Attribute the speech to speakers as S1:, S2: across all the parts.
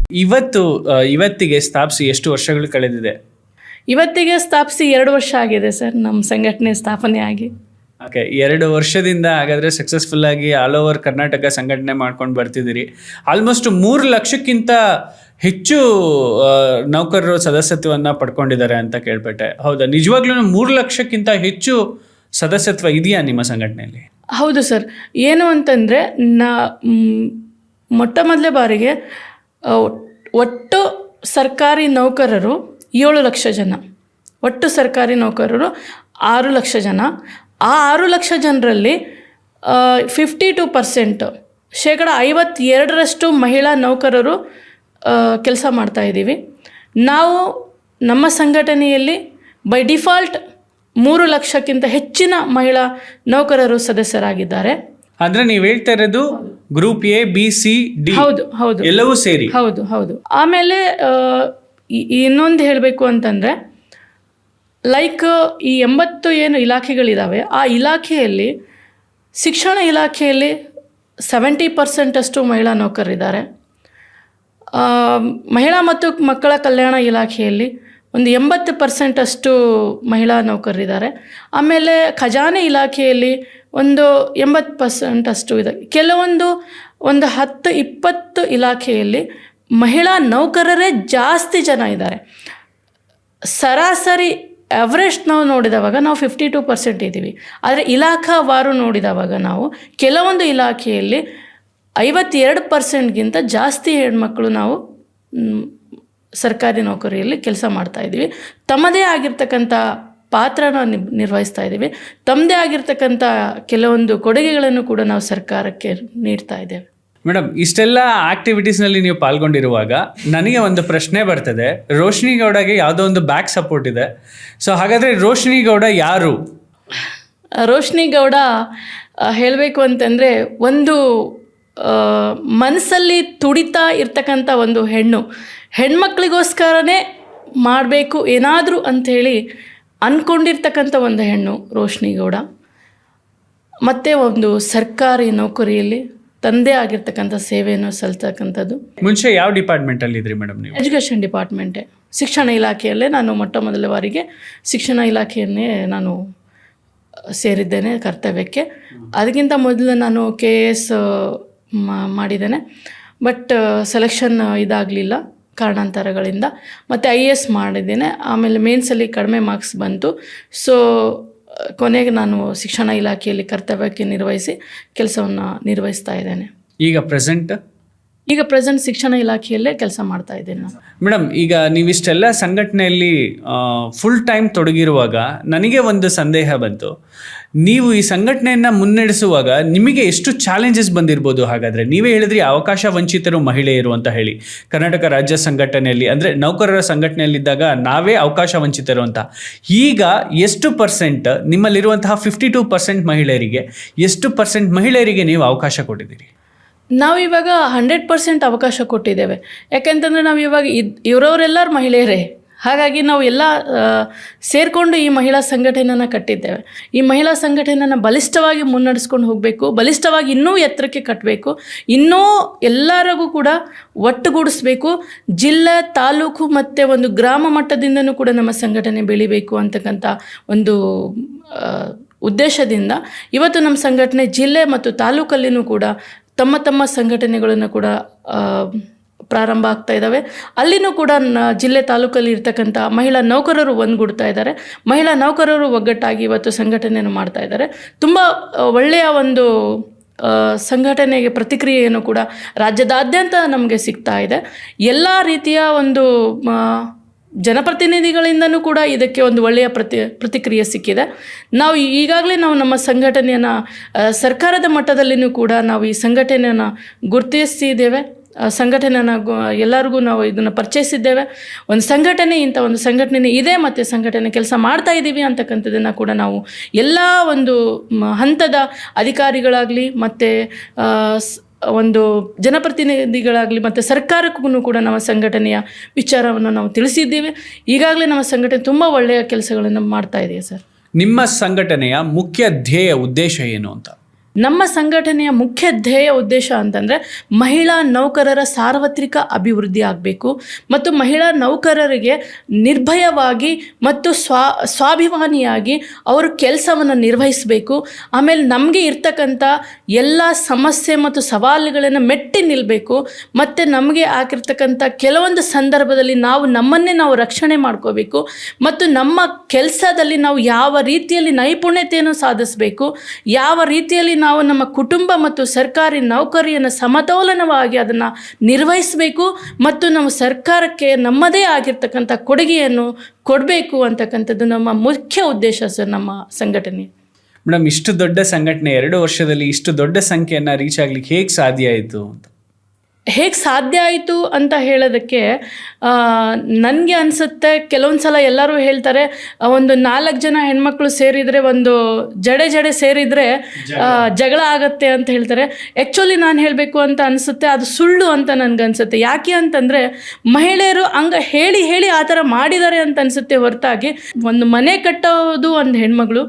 S1: ಇವತ್ತಿಗೆ ಸ್ಥಾಪಿಸಿ ಎಷ್ಟು ವರ್ಷಗಳು ಕಳೆದಿದೆ?
S2: ಇವತ್ತಿಗೆ ಸ್ಥಾಪಿಸಿ 2 ವರ್ಷ ಆಗಿದೆ ಸರ್ ನಮ್ಮ ಸಂಘಟನೆ ಸ್ಥಾಪನೆ ಆಗಿ.
S1: ಓಕೆ, 2 ವರ್ಷದಿಂದ ಹಾಗಾದರೆ ಸಕ್ಸಸ್ಫುಲ್ ಆಗಿ ಆಲ್ ಓವರ್ ಕರ್ನಾಟಕ ಸಂಘಟನೆ ಮಾಡ್ಕೊಂಡು ಬರ್ತಿದ್ದೀರಿ. ಆಲ್ಮೋಸ್ಟ್ 3 ಲಕ್ಷಕ್ಕಿಂತ ಹೆಚ್ಚು ನೌಕರರು ಸದಸ್ಯತ್ವವನ್ನು ಪಡ್ಕೊಂಡಿದ್ದಾರೆ ಅಂತ ಕೇಳ್ಪಟ್ಟೆ. ಹೌದಾ? ನಿಜವಾಗ್ಲೂ 3 ಲಕ್ಷಕ್ಕಿಂತ ಹೆಚ್ಚು ಸದಸ್ಯತ್ವ ಇದೆಯಾ ನಿಮ್ಮ ಸಂಘಟನೆಯಲ್ಲಿ?
S2: ಹೌದು ಸರ್. ಏನು ಅಂತಂದರೆ ಮೊಟ್ಟ ಮೊದಲೇ ಬಾರಿಗೆ ಒಟ್ಟು ಸರ್ಕಾರಿ ನೌಕರರು 7 ಲಕ್ಷ ಜನ, ಒಟ್ಟು ಸರ್ಕಾರಿ ನೌಕರರು 6 ಲಕ್ಷ ಜನ. ಆ 6 ಲಕ್ಷ ಜನರಲ್ಲಿ 52% 52% ಮಹಿಳಾ ನೌಕರರು ಕೆಲಸ ಮಾಡ್ತಾಯಿದ್ದೀವಿ. ನಾವು ನಮ್ಮ ಸಂಘಟನೆಯಲ್ಲಿ ಬೈ ಡಿಫಾಲ್ಟ್ 3 ಲಕ್ಷಕ್ಕಿಂತ ಹೆಚ್ಚಿನ ಮಹಿಳಾ ನೌಕರರು ಸದಸ್ಯರಾಗಿದ್ದಾರೆ.
S1: ಅಂದರೆ ನೀವು ಹೇಳ್ತಾ ಇರೋದು group A, B, C, D
S2: ಹೌದು ಹೌದು
S1: ಎಲ್ಲವೂ ಸೇರಿ?
S2: ಹೌದು ಹೌದು. ಆಮೇಲೆ ಇನ್ನೊಂದು ಹೇಳಬೇಕು ಅಂತಂದರೆ, ಲೈಕ್ ಈ 80 ಏನು ಇಲಾಖೆಗಳಿದ್ದಾವೆ, ಆ ಇಲಾಖೆಯಲ್ಲಿ ಶಿಕ್ಷಣ ಇಲಾಖೆಯಲ್ಲಿ 70% ಅಷ್ಟು ಮಹಿಳಾ ನೌಕರರಿದ್ದಾರೆ. ಮಹಿಳಾ ಮತ್ತು ಮಕ್ಕಳ ಕಲ್ಯಾಣ ಇಲಾಖೆಯಲ್ಲಿ ಒಂದು 80% ಅಷ್ಟು ಮಹಿಳಾ ನೌಕರರಿದ್ದಾರೆ. ಆಮೇಲೆ ಖಜಾನೆ ಇಲಾಖೆಯಲ್ಲಿ ಒಂದು 80% ಅಷ್ಟು ಇದೆ. ಕೆಲವೊಂದು 10-20 ಇಲಾಖೆಯಲ್ಲಿ ಮಹಿಳಾ ನೌಕರರೇ ಜಾಸ್ತಿ ಜನ ಇದ್ದಾರೆ. ಸರಾಸರಿ ಎವರೇಜ್ ನಾವು ನೋಡಿದವಾಗ ನಾವು 52% ಇದ್ದೀವಿ. ಆದರೆ ಇಲಾಖಾವಾರು ನೋಡಿದವಾಗ ನಾವು ಕೆಲವೊಂದು ಇಲಾಖೆಯಲ್ಲಿ 52%ಗಿಂತ ಜಾಸ್ತಿ ಹೆಣ್ಮಕ್ಳು ನಾವು ಸರ್ಕಾರಿ ನೌಕರಿಯಲ್ಲಿ ಕೆಲಸ ಮಾಡ್ತಾಯಿದ್ದೀವಿ. ತಮ್ಮದೇ ಆಗಿರ್ತಕ್ಕಂಥ ಪಾತ್ರನ ನಿರ್ವಹಿಸ್ತಾ ಇದ್ದೀವಿ. ತಮ್ಮದೇ ಆಗಿರ್ತಕ್ಕಂಥ ಕೆಲವೊಂದು ಕೊಡುಗೆಗಳನ್ನು ಕೂಡ ನಾವು ಸರ್ಕಾರಕ್ಕೆ ನೀಡ್ತಾ ಇದ್ದೇವೆ.
S1: ಮೇಡಮ್, ಇಷ್ಟೆಲ್ಲ ಆಕ್ಟಿವಿಟೀಸ್ನಲ್ಲಿ ನೀವು ಪಾಲ್ಗೊಂಡಿರುವಾಗ ನನಗೆ ಒಂದು ಪ್ರಶ್ನೆ ಬರ್ತದೆ. ರೋಶ್ನಿ ಗೌಡಗೆ ಯಾವುದೋ ಒಂದು ಬ್ಯಾಕ್ ಸಪೋರ್ಟ್ ಇದೆ. ಸೊ ಹಾಗಾದರೆ ರೋಶ್ನಿ ಗೌಡ ಯಾರು?
S2: ರೋಶ್ನಿ ಗೌಡ ಹೇಳಬೇಕು ಅಂತಂದರೆ ಒಂದು ಮನಸ್ಸಲ್ಲಿ ತುಡಿತಾ ಇರ್ತಕ್ಕಂಥ ಒಂದು ಹೆಣ್ಮಕ್ಳಿಗೋಸ್ಕರನೇ ಮಾಡಬೇಕು ಏನಾದರೂ ಅಂಥೇಳಿ ಅಂದ್ಕೊಂಡಿರ್ತಕ್ಕಂಥ ಒಂದು ಹೆಣ್ಣು ರೋಶ್ನಿ ಗೌಡ. ಮತ್ತು ಒಂದು ಸರ್ಕಾರಿ ನೌಕರಿಯಲ್ಲಿ ತಂದೆ ಆಗಿರ್ತಕ್ಕಂಥ ಸೇವೆಯನ್ನು ಸಲ್ತಕ್ಕಂಥದ್ದು.
S1: ಮುಂಚೆ ಯಾವ ಡಿಪಾರ್ಟ್ಮೆಂಟಲ್ಲಿ ಇದ್ರಿ ಮೇಡಮ್ ನೀವು?
S2: ಎಜುಕೇಷನ್ ಡಿಪಾರ್ಟ್ಮೆಂಟೇ, ಶಿಕ್ಷಣ ಇಲಾಖೆಯಲ್ಲೇ ನಾನು ಮೊಟ್ಟ ಮೊದಲ ಬಾರಿಗೆ ಶಿಕ್ಷಣ ಇಲಾಖೆಯನ್ನೇ ನಾನು ಸೇರಿದ್ದೇನೆ ಕರ್ತವ್ಯಕ್ಕೆ. ಅದಕ್ಕಿಂತ ಮೊದಲು ನಾನು KS ಮಾಡಿದ್ದೇನೆ. ಬಟ್ ಸೆಲೆಕ್ಷನ್ ಇದಾಗಲಿಲ್ಲ ಕಾರಣಾಂತರಗಳಿಂದ. ಮತ್ತು IAS ಮಾಡಿದ್ದೇನೆ. ಆಮೇಲೆ ಮೇನ್ಸಲ್ಲಿ ಕಡಿಮೆ ಮಾರ್ಕ್ಸ್ ಬಂತು. ಸೊ ಕೊನೆಗೆ ನಾನು ಶಿಕ್ಷಣ ಇಲಾಖೆಯಲ್ಲಿ ಕರ್ತವ್ಯಕ್ಕೆ ನಿರ್ವಹಿಸಿ ಕೆಲಸವನ್ನು ನಿರ್ವಹಿಸ್ತಾ ಇದ್ದೇನೆ.
S1: ಈಗ ಪ್ರೆಸೆಂಟ್ ಶಿಕ್ಷಣ ಇಲಾಖೆಯಲ್ಲೇ ಕೆಲಸ ಮಾಡ್ತಾ ಇದ್ದೇನೆ ನಾನು. ಮೇಡಮ್, ಈಗ ನೀವಿಷ್ಟೆಲ್ಲ ಸಂಘಟನೆಯಲ್ಲಿ ಫುಲ್ ಟೈಮ್ ತೊಡಗಿರುವಾಗ ನನಗೆ ಒಂದು ಸಂದೇಹ ಬಂತು. ನೀವು ಈ ಸಂಘಟನೆಯನ್ನು ಮುನ್ನಡೆಸುವಾಗ ನಿಮಗೆ ಎಷ್ಟು ಚಾಲೆಂಜಸ್ ಬಂದಿರ್ಬೋದು? ಹಾಗಾದರೆ ನೀವೇ ಹೇಳಿದ್ರಿ ಅವಕಾಶ ವಂಚಿತರು ಮಹಿಳೆಯರು ಅಂತ ಹೇಳಿ. ಕರ್ನಾಟಕ ರಾಜ್ಯ ಸಂಘಟನೆಯಲ್ಲಿ ಅಂದರೆ ನೌಕರರ ಸಂಘಟನೆಯಲ್ಲಿದ್ದಾಗ ನಾವೇ ಅವಕಾಶ ವಂಚಿತರು ಅಂತ. ಈಗ ಎಷ್ಟು % ನಿಮ್ಮಲ್ಲಿರುವಂತಹ 52% ಮಹಿಳೆಯರಿಗೆ ಎಷ್ಟು % ಮಹಿಳೆಯರಿಗೆ ನೀವು ಅವಕಾಶ ಕೊಟ್ಟಿದ್ದೀರಿ?
S2: ನಾವಿವಾಗ 100% ಅವಕಾಶ ಕೊಟ್ಟಿದ್ದೇವೆ. ಯಾಕೆಂತಂದರೆ ನಾವು ಇವಾಗ ಇವರವರೆಲ್ಲರೂ ಮಹಿಳೆಯರೇ. ಹಾಗಾಗಿ ನಾವು ಎಲ್ಲ ಸೇರಿಕೊಂಡು ಈ ಮಹಿಳಾ ಸಂಘಟನೆಯನ್ನು ಕಟ್ಟಿದ್ದೇವೆ. ಈ ಮಹಿಳಾ ಸಂಘಟನೆಯನ್ನು ಬಲಿಷ್ಠವಾಗಿ ಮುನ್ನಡೆಸ್ಕೊಂಡು ಹೋಗಬೇಕು, ಬಲಿಷ್ಠವಾಗಿ ಇನ್ನೂ ಎತ್ತರಕ್ಕೆ ಕಟ್ಟಬೇಕು, ಇನ್ನೂ ಎಲ್ಲರಿಗೂ ಕೂಡ ಒಟ್ಟುಗೂಡಿಸ್ಬೇಕು. ಜಿಲ್ಲೆ, ತಾಲೂಕು ಮತ್ತು ಒಂದು ಗ್ರಾಮ ಮಟ್ಟದಿಂದನೂ ಕೂಡ ನಮ್ಮ ಸಂಘಟನೆ ಬೆಳಿಬೇಕು ಅಂತಕ್ಕಂಥ ಒಂದು ಉದ್ದೇಶದಿಂದ ಇವತ್ತು ನಮ್ಮ ಸಂಘಟನೆ ಜಿಲ್ಲೆ ಮತ್ತು ತಾಲೂಕಲ್ಲಿನೂ ಕೂಡ ತಮ್ಮ ಸಂಘಟನೆಗಳನ್ನು ಕೂಡ ಪ್ರಾರಂಭ ಆಗ್ತಾ ಇದ್ದಾವೆ. ಅಲ್ಲಿನೂ ಕೂಡ ಜಿಲ್ಲೆ ತಾಲೂಕಲ್ಲಿ ಇರ್ತಕ್ಕಂಥ ಮಹಿಳಾ ನೌಕರರು ಒಂದುಗೂಡ್ತಾ ಇದ್ದಾರೆ. ಮಹಿಳಾ ನೌಕರರು ಒಗ್ಗಟ್ಟಾಗಿ ಇವತ್ತು ಸಂಘಟನೆಯನ್ನು ಮಾಡ್ತಾ ಇದ್ದಾರೆ. ತುಂಬ ಒಳ್ಳೆಯ ಒಂದು ಸಂಘಟನೆಗೆ ಪ್ರತಿಕ್ರಿಯೆಯನ್ನು ಕೂಡ ರಾಜ್ಯದಾದ್ಯಂತ ನಮಗೆ ಸಿಗ್ತಾ ಇದೆ. ಎಲ್ಲ ರೀತಿಯ ಒಂದು ಜನಪ್ರತಿನಿಧಿಗಳಿಂದನೂ ಕೂಡ ಇದಕ್ಕೆ ಒಂದು ಒಳ್ಳೆಯ ಪ್ರತಿಕ್ರಿಯೆ ಸಿಕ್ಕಿದೆ. ನಾವು ಈಗಾಗಲೇ ನಮ್ಮ ಸಂಘಟನೆಯನ್ನು ಸರ್ಕಾರದ ಮಟ್ಟದಲ್ಲಿಯೂ ಕೂಡ ನಾವು ಈ ಸಂಘಟನೆಯನ್ನು ಗುರುತಿಸಿದ್ದೇವೆ. ಸಂಘಟನೆಯನ್ನು ಎಲ್ಲರಿಗೂ ನಾವು ಇದನ್ನು ಪರಿಚಯಿಸಿದ್ದೇವೆ. ಒಂದು ಸಂಘಟನೆ ಒಂದು ಸಂಘಟನೆ ಇದೆ ಮತ್ತು ಸಂಘಟನೆ ಕೆಲಸ ಮಾಡ್ತಾ ಇದ್ದೀವಿ ಅಂತಕ್ಕಂಥದ್ದನ್ನು ಕೂಡ ನಾವು ಎಲ್ಲ ಒಂದು ಹಂತದ ಅಧಿಕಾರಿಗಳಾಗಲಿ ಮತ್ತು ಒಂದು ಜನಪ್ರತಿನಿಧಿಗಳಾಗಲಿ ಮತ್ತು ಸರ್ಕಾರಕ್ಕೂ ಕೂಡ ನಮ್ಮ ಸಂಘಟನೆಯ ವಿಚಾರವನ್ನು ನಾವು ತಿಳಿಸಿದ್ದೀವಿ. ಈಗಾಗಲೇ ನಮ್ಮ ಸಂಘಟನೆ ತುಂಬ ಒಳ್ಳೆಯ ಕೆಲಸಗಳನ್ನು ಮಾಡ್ತಾ ಇದೆ ಸರ್.
S1: ನಿಮ್ಮ ಸಂಘಟನೆಯ ಮುಖ್ಯ ಧ್ಯೇಯ ಉದ್ದೇಶ ಏನು ಅಂತ?
S2: ನಮ್ಮ ಸಂಘಟನೆಯ ಮುಖ್ಯ ಧ್ಯೇಯ ಉದ್ದೇಶ ಅಂತಂದರೆ ಮಹಿಳಾ ನೌಕರರ ಸಾರ್ವತ್ರಿಕ ಅಭಿವೃದ್ಧಿ ಆಗಬೇಕು ಮತ್ತು ಮಹಿಳಾ ನೌಕರರಿಗೆ ನಿರ್ಭಯವಾಗಿ ಮತ್ತು ಸ್ವಾಭಿಮಾನಿಯಾಗಿ ಅವರು ಕೆಲಸವನ್ನು ನಿರ್ವಹಿಸಬೇಕು. ಆಮೇಲೆ ನಮಗೆ ಇರ್ತಕ್ಕಂಥ ಎಲ್ಲ ಸಮಸ್ಯೆ ಮತ್ತು ಸವಾಲುಗಳನ್ನು ಮೆಟ್ಟಿ ನಿಲ್ಲಬೇಕು. ಮತ್ತು ನಮಗೆ ಆಗಿರ್ತಕ್ಕಂಥ ಕೆಲವೊಂದು ಸಂದರ್ಭದಲ್ಲಿ ನಮ್ಮನ್ನೇ ನಾವು ರಕ್ಷಣೆ ಮಾಡ್ಕೋಬೇಕು ಮತ್ತು ನಮ್ಮ ಕೆಲಸದಲ್ಲಿ ನಾವು ಯಾವ ರೀತಿಯಲ್ಲಿ ನೈಪುಣ್ಯತೆಯನ್ನು ಸಾಧಿಸಬೇಕು, ಯಾವ ರೀತಿಯಲ್ಲಿ ನಾವು ನಮ್ಮ ಕುಟುಂಬ ಮತ್ತು ಸರ್ಕಾರಿ ನೌಕರಿಯನ್ನು ಸಮತೋಲನವಾಗಿ ಅದನ್ನು ನಿರ್ವಹಿಸಬೇಕು ಮತ್ತು ನಾವು ಸರ್ಕಾರಕ್ಕೆ ನಮ್ಮದೇ ಆಗಿರ್ತಕ್ಕಂಥ ಕೊಡುಗೆಯನ್ನು ಕೊಡಬೇಕು ಅಂತಕ್ಕಂಥದ್ದು ನಮ್ಮ ಮುಖ್ಯ ಉದ್ದೇಶ ಸರ್ ನಮ್ಮ ಸಂಘಟನೆ.
S1: ಮೇಡಮ್, ಇಷ್ಟು ದೊಡ್ಡ ಸಂಘಟನೆ 2 ವರ್ಷದಲ್ಲಿ ಇಷ್ಟು ದೊಡ್ಡ ಸಂಖ್ಯೆಯನ್ನು ರೀಚ್ ಆಗ್ಲಿಕ್ಕೆ ಹೇಗೆ ಸಾಧ್ಯ ಆಯಿತು ಅಂತ?
S2: ಹೇಗೆ ಸಾಧ್ಯ ಆಯಿತು ಅಂತ ಹೇಳೋದಕ್ಕೆ ನನಗೆ ಅನಿಸುತ್ತೆ, ಕೆಲವೊಂದು ಸಲ ಎಲ್ಲರೂ ಹೇಳ್ತಾರೆ ಒಂದು 4 ಜನ ಹೆಣ್ಮಕ್ಳು ಸೇರಿದರೆ, ಒಂದು ಜಡೆ ಸೇರಿದರೆ ಜಗಳ ಆಗತ್ತೆ ಅಂತ ಹೇಳ್ತಾರೆ. ಆ್ಯಕ್ಚುಲಿ ನಾನು ಹೇಳಬೇಕು ಅಂತ ಅನಿಸುತ್ತೆ ಅದು ಸುಳ್ಳು ಅಂತ ನನಗನ್ಸುತ್ತೆ. ಯಾಕೆ ಅಂತಂದರೆ ಮಹಿಳೆಯರು ಹೇಳಿ ಆ ಥರ ಮಾಡಿದ್ದಾರೆ ಅಂತ ಅನಿಸುತ್ತೆ ಹೊರತಾಗಿ ಒಂದು ಮನೆ ಕಟ್ಟೋದು ಒಂದು ಹೆಣ್ಮಗಳು,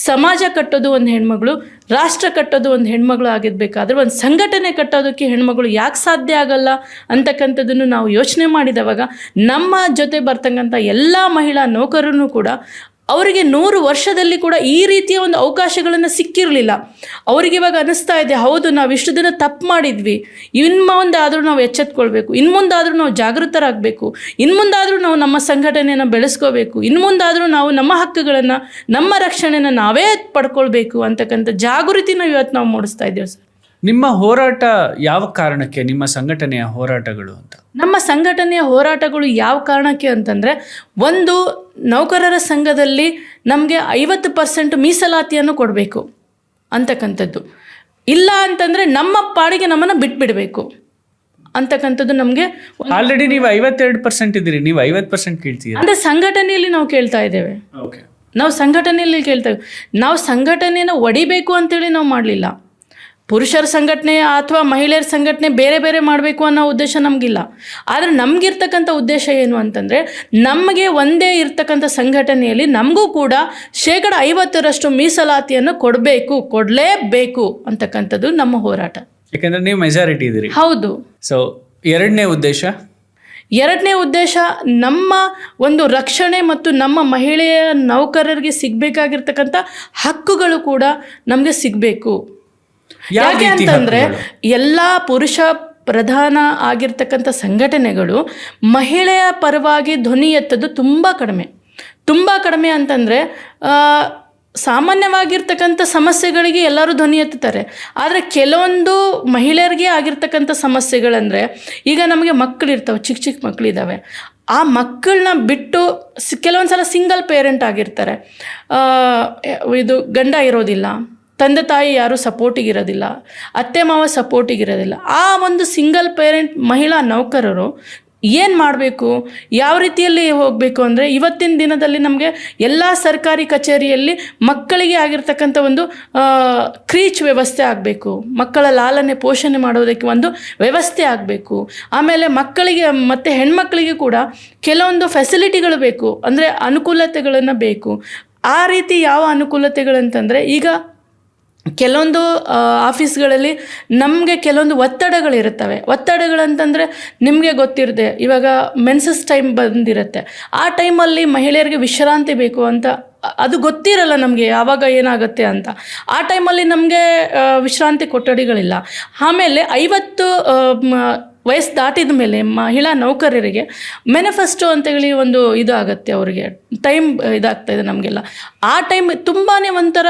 S2: ಸಮಾಜ ಕಟ್ಟೋದು ಒಂದು ಹೆಣ್ಮಗಳು, ರಾಷ್ಟ್ರ ಕಟ್ಟೋದು ಒಂದು ಹೆಣ್ಮಗಳು ಆಗಿರ್ಬೇಕಾದ್ರೆ ಒಂದು ಸಂಘಟನೆ ಕಟ್ಟೋದಕ್ಕೆ ಹೆಣ್ಮಗಳು ಯಾಕೆ ಸಾಧ್ಯ ಆಗಲ್ಲ ಅಂತಕ್ಕಂಥದ್ದನ್ನು ನಾವು ಯೋಚನೆ ಮಾಡಿದವಾಗ ನಮ್ಮ ಜೊತೆ ಬರ್ತಕ್ಕಂಥ ಎಲ್ಲ ಮಹಿಳಾ ನೌಕರರು ಕೂಡ ಅವರಿಗೆ 100 ವರ್ಷದಲ್ಲಿ ಕೂಡ ಈ ರೀತಿಯ ಒಂದು ಅವಕಾಶಗಳನ್ನು ಸಿಕ್ಕಿರಲಿಲ್ಲ. ಅವರಿಗೆ ಇವಾಗ ಅನಿಸ್ತಾ ಇದೆ, ಹೌದು ನಾವು ಇಷ್ಟು ದಿನ ತಪ್ಪು ಮಾಡಿದ್ವಿ, ಇನ್ಮುಂದಾದರೂ ನಾವು ಎಚ್ಚೆತ್ಕೊಳ್ಬೇಕು, ಇನ್ಮುಂದಾದರೂ ನಾವು ಜಾಗೃತರಾಗಬೇಕು, ಇನ್ಮುಂದಾದರೂ ನಾವು ನಮ್ಮ ಸಂಘಟನೆಯನ್ನು ಬೆಳೆಸ್ಕೋಬೇಕು, ಇನ್ಮುಂದಾದರೂ ನಾವು ನಮ್ಮ ಹಕ್ಕುಗಳನ್ನು, ನಮ್ಮ ರಕ್ಷಣೆಯನ್ನು ನಾವೇ ಪಡ್ಕೊಳ್ಬೇಕು ಅಂತಕ್ಕಂಥ ಜಾಗೃತಿನ ಇವತ್ತು ನಾವು ಮೂಡಿಸ್ತಾ ಇದ್ದೇವೆ ಸರ್.
S1: ನಿಮ್ಮ ಹೋರಾಟ ಯಾವ ಕಾರಣಕ್ಕೆ, ನಿಮ್ಮ ಸಂಘಟನೆಯ ಹೋರಾಟಗಳು ಅಂತ?
S2: ನಮ್ಮ ಸಂಘಟನೆಯ ಹೋರಾಟಗಳು ಯಾವ ಕಾರಣಕ್ಕೆ ಅಂತಂದರೆ, ಒಂದು ನೌಕರರ ಸಂಘದಲ್ಲಿ ನಮಗೆ 50% ಮೀಸಲಾತಿಯನ್ನು ಕೊಡಬೇಕು ಅಂತಕ್ಕಂಥದ್ದು. ಇಲ್ಲ ಅಂತಂದರೆ ನಮ್ಮ ಪಾಡಿಗೆ ನಮ್ಮನ್ನು ಬಿಟ್ಬಿಡಬೇಕು ಅಂತಕ್ಕಂಥದ್ದು ನಮಗೆ.
S1: ಆಲ್ರೆಡಿ ನೀವು 52% ಇದ್ದೀರಿ, ನೀವು 50% ಕೇಳ್ತೀರಿ
S2: ಅಂದರೆ ಸಂಘಟನೆಯಲ್ಲಿ ನಾವು ಕೇಳ್ತಾ ಇದ್ದೇವೆ.
S1: ಓಕೆ,
S2: ನಾವು ಸಂಘಟನೆಯಲ್ಲಿ ಕೇಳ್ತೇವೆ. ನಾವು ಸಂಘಟನೆಯನ್ನು ಒಡಿಬೇಕು ಅಂತೇಳಿ ನಾವು ಮಾಡಲಿಲ್ಲ. ಪುರುಷರ ಸಂಘಟನೆ ಅಥವಾ ಮಹಿಳೆಯರ ಸಂಘಟನೆ ಬೇರೆ ಬೇರೆ ಮಾಡಬೇಕು ಅನ್ನೋ ಉದ್ದೇಶ ನಮಗಿಲ್ಲ. ಆದರೆ ನಮಗಿರ್ತಕ್ಕಂಥ ಉದ್ದೇಶ ಏನು ಅಂತಂದರೆ, ನಮಗೆ ಒಂದೇ ಇರ್ತಕ್ಕಂಥ ಸಂಘಟನೆಯಲ್ಲಿ ನಮಗೂ ಕೂಡ 50% ಮೀಸಲಾತಿಯನ್ನು ಕೊಡಲೇಬೇಕು ಅಂತಕ್ಕಂಥದ್ದು ನಮ್ಮ ಹೋರಾಟ.
S1: ಯಾಕಂದರೆ ನೀವು ಮೆಜಾರಿಟಿ ಇದ್ದೀರಿ.
S2: ಹೌದು.
S1: ಸೊ ಎರಡನೇ ಉದ್ದೇಶ ನಮ್ಮ ಒಂದು ರಕ್ಷಣೆ ಮತ್ತು ನಮ್ಮ ಮಹಿಳೆಯ ನೌಕರರಿಗೆ ಸಿಗಬೇಕಾಗಿರ್ತಕ್ಕಂಥ ಹಕ್ಕುಗಳು ಕೂಡ ನಮಗೆ ಸಿಗಬೇಕು. ಯಾಕೆ ಅಂತಂದರೆ ಎಲ್ಲ ಪುರುಷ ಪ್ರಧಾನ ಆಗಿರ್ತಕ್ಕಂಥ ಸಂಘಟನೆಗಳು ಮಹಿಳೆಯ ಪರವಾಗಿ ಧ್ವನಿ ಎತ್ತೋದು ತುಂಬ ಕಡಿಮೆ ಅಂತಂದರೆ, ಸಾಮಾನ್ಯವಾಗಿರ್ತಕ್ಕಂಥ ಸಮಸ್ಯೆಗಳಿಗೆ ಎಲ್ಲರೂ ಧ್ವನಿ ಎತ್ತುತ್ತಾರೆ. ಆದರೆ ಕೆಲವೊಂದು ಮಹಿಳೆಯರಿಗೆ ಆಗಿರ್ತಕ್ಕಂಥ ಸಮಸ್ಯೆಗಳಂದರೆ, ಈಗ ನಮಗೆ ಮಕ್ಕಳಿರ್ತವೆ, ಚಿಕ್ಕ ಮಕ್ಕಳಿದ್ದಾವೆ, ಆ ಮಕ್ಕಳನ್ನ ಬಿಟ್ಟು ಕೆಲವೊಂದು ಸಲ ಸಿಂಗಲ್ ಪೇರೆಂಟ್ ಆಗಿರ್ತಾರೆ, ಇದು ಗಂಡ ಇರೋದಿಲ್ಲ, ತಂದೆ ತಾಯಿ ಯಾರೂ ಸಪೋರ್ಟಿಗಿರೋದಿಲ್ಲ, ಅತ್ತೆ ಮಾವ ಸಪೋರ್ಟಿಗಿರೋದಿಲ್ಲ. ಆ ಒಂದು ಸಿಂಗಲ್ ಪೇರೆಂಟ್ ಮಹಿಳಾ ನೌಕರರು ಏನು ಮಾಡಬೇಕು, ಯಾವ ರೀತಿಯಲ್ಲಿ ಹೋಗಬೇಕು ಅಂದರೆ, ಇವತ್ತಿನ ದಿನದಲ್ಲಿ ನಮಗೆ ಎಲ್ಲ ಸರ್ಕಾರಿ ಕಚೇರಿಯಲ್ಲಿ ಮಕ್ಕಳಿಗೆ ಆಗಿರ್ತಕ್ಕಂಥ ಒಂದು ಕ್ರೀಚ್ ವ್ಯವಸ್ಥೆ ಆಗಬೇಕು, ಮಕ್ಕಳ ಲಾಲನೆ ಪೋಷಣೆ ಮಾಡೋದಕ್ಕೆ ಒಂದು ವ್ಯವಸ್ಥೆ ಆಗಬೇಕು. ಆಮೇಲೆ ಮಕ್ಕಳಿಗೆ ಮತ್ತು ಹೆಣ್ಮಕ್ಳಿಗೆ ಕೂಡ ಕೆಲವೊಂದು ಫೆಸಿಲಿಟಿಗಳು ಬೇಕು, ಅಂದರೆ ಅನುಕೂಲತೆಗಳನ್ನು ಬೇಕು. ಆ ರೀತಿ ಯಾವ ಅನುಕೂಲತೆಗಳಂತಂದರೆ, ಈಗ ಕೆಲವೊಂದು ಆಫೀಸ್ಗಳಲ್ಲಿ ನಮಗೆ ಕೆಲವೊಂದು ಒತ್ತಡಗಳಂತಂದರೆ ನಿಮಗೆ ಗೊತ್ತಿರುತ್ತೆ, ಇವಾಗ ಮೆನ್ಸಸ್ ಟೈಮ್ ಬಂದಿರುತ್ತೆ, ಆ ಟೈಮಲ್ಲಿ ಮಹಿಳೆಯರಿಗೆ ವಿಶ್ರಾಂತಿ ಬೇಕು ಅಂತ ಅದು ಗೊತ್ತಿರಲ್ಲ ನಮಗೆ ಯಾವಾಗ ಏನಾಗುತ್ತೆ ಅಂತ. ಆ ಟೈಮಲ್ಲಿ ನಮಗೆ ವಿಶ್ರಾಂತಿ ಕೊಠಡಿಗಳಿಲ್ಲ. ಆಮೇಲೆ 50 ವಯಸ್ಸು ದಾಟಿದ ಮೇಲೆ ಮಹಿಳಾ ನೌಕರರಿಗೆ ಮ್ಯಾನಿಫೆಸ್ಟೋ ಅಂತೇಳಿ ಒಂದು ಇದು ಆಗುತ್ತೆ, ಅವರಿಗೆ ಟೈಮ್ ಇದಾಗ್ತಾಯಿದೆ ನಮಗೆಲ್ಲ. ಆ ಟೈಮ್ ತುಂಬಾ ಒಂಥರ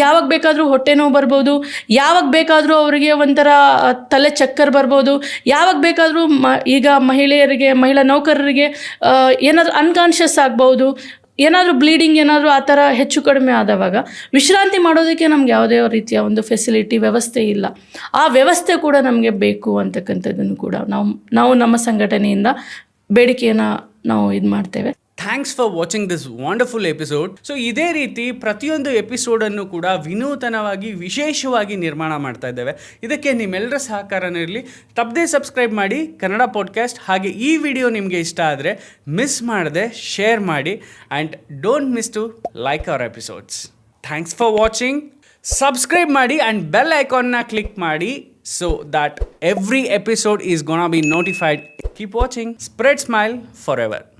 S1: ಯಾವಾಗ ಬೇಕಾದರೂ ಹೊಟ್ಟೆ ನೋವು ಬರ್ಬೋದು, ಯಾವಾಗ ಬೇಕಾದರೂ ಅವರಿಗೆ ಒಂಥರ ತಲೆ ಚಕ್ಕರ್ ಬರ್ಬೋದು, ಯಾವಾಗ ಬೇಕಾದರೂ ಈಗ ಮಹಿಳಾ ನೌಕರರಿಗೆ ಏನಾದರೂ ಅನ್ಕಾನ್ಷಿಯಸ್ ಆಗ್ಬೋದು, ಏನಾದರೂ ಬ್ಲೀಡಿಂಗ್ ಏನಾದರೂ ಆ ಥರ ಹೆಚ್ಚು ಕಡಿಮೆ ಆದವಾಗ ವಿಶ್ರಾಂತಿ ಮಾಡೋದಕ್ಕೆ ನಮ್ಗೆ ಯಾವುದೇ ರೀತಿಯ ಒಂದು ಫೆಸಿಲಿಟಿ ವ್ಯವಸ್ಥೆ ಇಲ್ಲ. ಆ ವ್ಯವಸ್ಥೆ ಕೂಡ ನಮಗೆ ಬೇಕು ಅಂತಕ್ಕಂಥದ್ದನ್ನು ಕೂಡ ನಾವು ನಮ್ಮ ಸಂಘಟನೆಯಿಂದ ಬೇಡಿಕೆಯನ್ನು ನಾವು ಇದು ಮಾಡ್ತೇವೆ. Thanks for watching this wonderful episode. So ಇದೇ ರೀತಿ ಪ್ರತಿಯೊಂದು ಎಪಿಸೋಡನ್ನು ಕೂಡ ವಿನೂತನವಾಗಿ ವಿಶೇಷವಾಗಿ ನಿರ್ಮಾಣ ಮಾಡ್ತಾ ಇದ್ದೇವೆ. ಇದಕ್ಕೆ ನಿಮ್ಮೆಲ್ಲರ ಸಹಕಾರನೂ ಇರಲಿ. ತಪ್ಪದೇ ಸಬ್ಸ್ಕ್ರೈಬ್ ಮಾಡಿ ಕನ್ನಡ ಪಾಡ್ಕಾಸ್ಟ್. ಹಾಗೆ ಈ ವಿಡಿಯೋ ನಿಮಗೆ ಇಷ್ಟ ಆದರೆ ಮಿಸ್ ಮಾಡದೆ ಶೇರ್ ಮಾಡಿ and don't miss to like our episodes. Thanks for watching. Subscribe ಮಾಡಿ ಆ್ಯಂಡ್ ಬೆಲ್ ಐಕಾನ್ನ ಕ್ಲಿಕ್ ಮಾಡಿ so that every episode is gonna be notified. Keep watching. Spread smile for ever.